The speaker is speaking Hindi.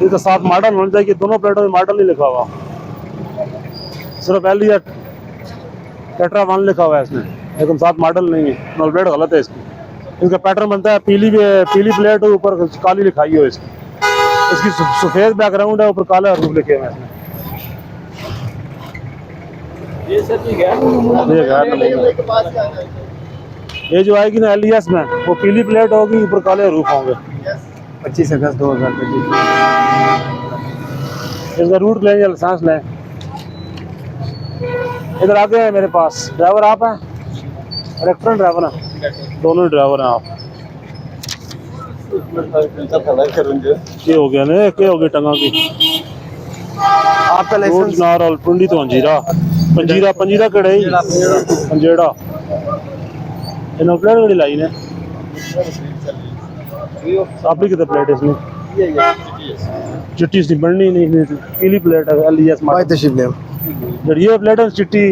इसके साथ मॉडल होना चाहिए, दोनों प्लेटों में मॉडल नहीं लिखा हुआ, सिर्फ एलियट टेट्रा 1 लिखा हुआ है इसमें, लेकिन साथ मॉडल नहीं है। नल प्लेट गलत है इसकी। इसका पैटर्न बनता है पीली प्लेट ऊपर काली लिखाई हो इसकी, इसकी सफेद बैकग्राउंड है, ऊपर काला रूप लिखे हुए हैं इसमें। ये सर जी गैर ये जो आएगी ना एलियस में, वो पीली प्लेट होगी, ऊपर काले रूप होंगे। 25 अगस्त 2025। इसका रूट लें या लाइसेंस लें। इधर आगे है मेरे पास, ड्राइवर आप हैं, इलेक्ट्रॉन ड्राइवर हैं, दोनों ड्राइवर हैं आप। ये हो गया ना, क्या हो गया टंगा की आपका लाइसेंस नारल टुंडी तो अंजीरा पंजीरा पंजीरा कड़े पंजेड़ा इन प्लेट कड़ी लाई ने आपकी कितने प्लेट इसमें चिट्टी सी बननी नहीं, पीली प्लेट है एलियस भाई तशरीफ ले। जड़ी ये प्लेट है चिट्टी